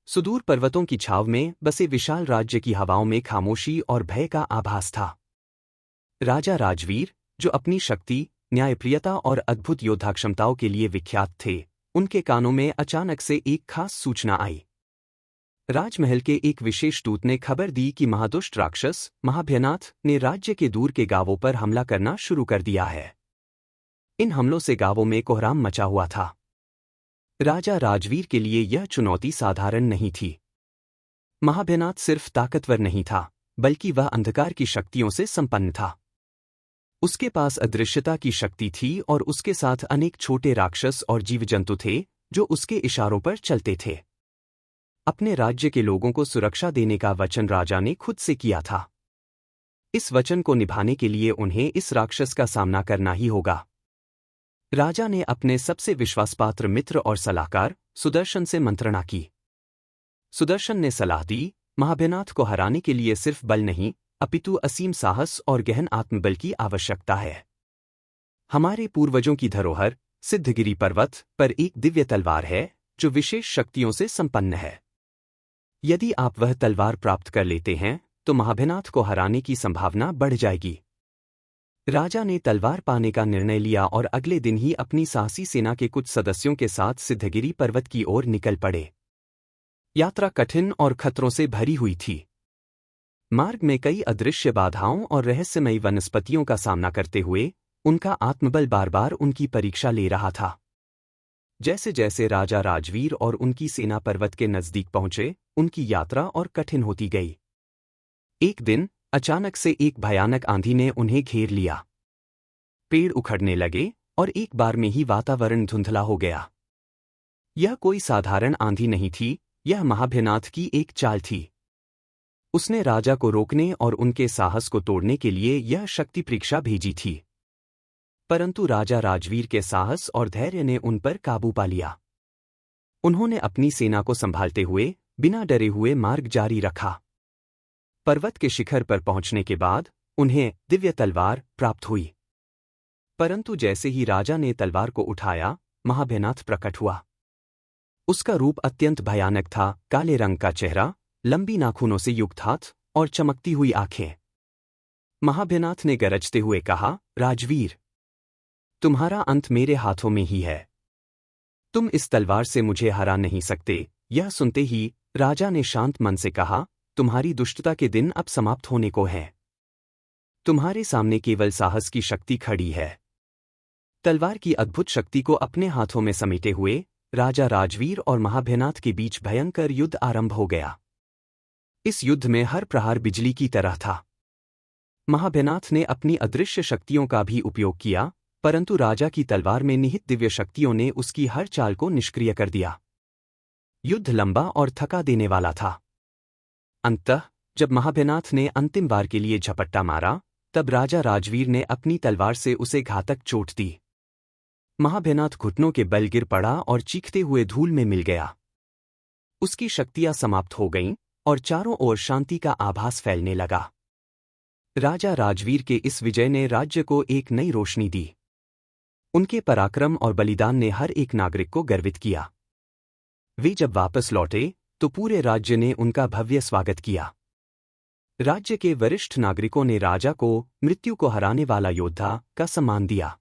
सुदूर पर्वतों की छाव में बसे विशाल राज्य की हवाओं में खामोशी और भय का आभास था। राजा राजवीर, जो अपनी शक्ति, न्यायप्रियता और अद्भुत योद्धा क्षमताओं के लिए विख्यात थे, उनके कानों में अचानक से एक खास सूचना आई। राजमहल के एक विशेष दूत ने खबर दी कि महादुष्ट राक्षस महाभयनाथ ने राज्य के दूर के गांवों पर हमला करना शुरू कर दिया है। इन हमलों से गांवों में कोहराम मचा हुआ था। राजा राजवीर के लिए यह चुनौती साधारण नहीं थी। महाभयनाथ सिर्फ ताकतवर नहीं था, बल्कि वह अंधकार की शक्तियों से संपन्न था। उसके पास अदृश्यता की शक्ति थी और उसके साथ अनेक छोटे राक्षस और जीव जंतु थे जो उसके इशारों पर चलते थे। अपने राज्य के लोगों को सुरक्षा देने का वचन राजा ने खुद से किया था। इस वचन को निभाने के लिए उन्हें इस राक्षस का सामना करना ही होगा। राजा ने अपने सबसे विश्वासपात्र मित्र और सलाहकार सुदर्शन से मंत्रणा की। सुदर्शन ने सलाह दी, महाभयनाथ को हराने के लिए सिर्फ बल नहीं, अपितु असीम साहस और गहन आत्मबल की आवश्यकता है। हमारे पूर्वजों की धरोहर सिद्धगिरी पर्वत पर एक दिव्य तलवार है जो विशेष शक्तियों से संपन्न है। यदि आप वह तलवार प्राप्त कर लेते हैं तो महाभयनाथ को हराने की संभावना बढ़ जाएगी। राजा ने तलवार पाने का निर्णय लिया और अगले दिन ही अपनी साहसी सेना के कुछ सदस्यों के साथ सिद्धगिरी पर्वत की ओर निकल पड़े। यात्रा कठिन और खतरों से भरी हुई थी। मार्ग में कई अदृश्य बाधाओं और रहस्यमयी वनस्पतियों का सामना करते हुए उनका आत्मबल बार बार उनकी परीक्षा ले रहा था। जैसे जैसे राजा राजवीर और उनकी सेना पर्वत के नजदीक पहुंचे, उनकी यात्रा और कठिन होती गई। एक दिन अचानक से एक भयानक आंधी ने उन्हें घेर लिया। पेड़ उखड़ने लगे और एक बार में ही वातावरण धुंधला हो गया। यह कोई साधारण आंधी नहीं थी, यह महाभयनाथ की एक चाल थी। उसने राजा को रोकने और उनके साहस को तोड़ने के लिए यह शक्ति परीक्षा भेजी थी। परंतु राजा राजवीर के साहस और धैर्य ने उन पर काबू पा लिया। उन्होंने अपनी सेना को संभालते हुए बिना डरे हुए मार्ग जारी रखा। पर्वत के शिखर पर पहुंचने के बाद उन्हें दिव्य तलवार प्राप्त हुई। परंतु जैसे ही राजा ने तलवार को उठाया, महाभयनाथ प्रकट हुआ। उसका रूप अत्यंत भयानक था, काले रंग का चेहरा, लंबी नाखूनों से युक्त हाथ और चमकती हुई आंखें। महाभयनाथ ने गरजते हुए कहा, राजवीर, तुम्हारा अंत मेरे हाथों में ही है। तुम इस तलवार से मुझे हरा नहीं सकते। यह सुनते ही राजा ने शांत मन से कहा, तुम्हारी दुष्टता के दिन अब समाप्त होने को हैं। तुम्हारे सामने केवल साहस की शक्ति खड़ी है। तलवार की अद्भुत शक्ति को अपने हाथों में समेटे हुए राजा राजवीर और महाभयनाथ के बीच भयंकर युद्ध आरंभ हो गया। इस युद्ध में हर प्रहार बिजली की तरह था। महाभयनाथ ने अपनी अदृश्य शक्तियों का भी उपयोग किया, परंतु राजा की तलवार में निहित दिव्य शक्तियों ने उसकी हर चाल को निष्क्रिय कर दिया। युद्ध लंबा और थका देने वाला था। अंततः जब महाभयनाथ ने अंतिम बार के लिए झपट्टा मारा, तब राजा राजवीर ने अपनी तलवार से उसे घातक चोट दी। महाभयनाथ घुटनों के बल गिर पड़ा और चीखते हुए धूल में मिल गया। उसकी शक्तियां समाप्त हो गईं और चारों ओर शांति का आभास फैलने लगा। राजा राजवीर के इस विजय ने राज्य को एक नई रोशनी दी। उनके पराक्रम और बलिदान ने हर एक नागरिक को गर्वित किया। वे जब वापस लौटे तो पूरे राज्य ने उनका भव्य स्वागत किया। राज्य के वरिष्ठ नागरिकों ने राजा को मृत्यु को हराने वाला योद्धा का सम्मान दिया।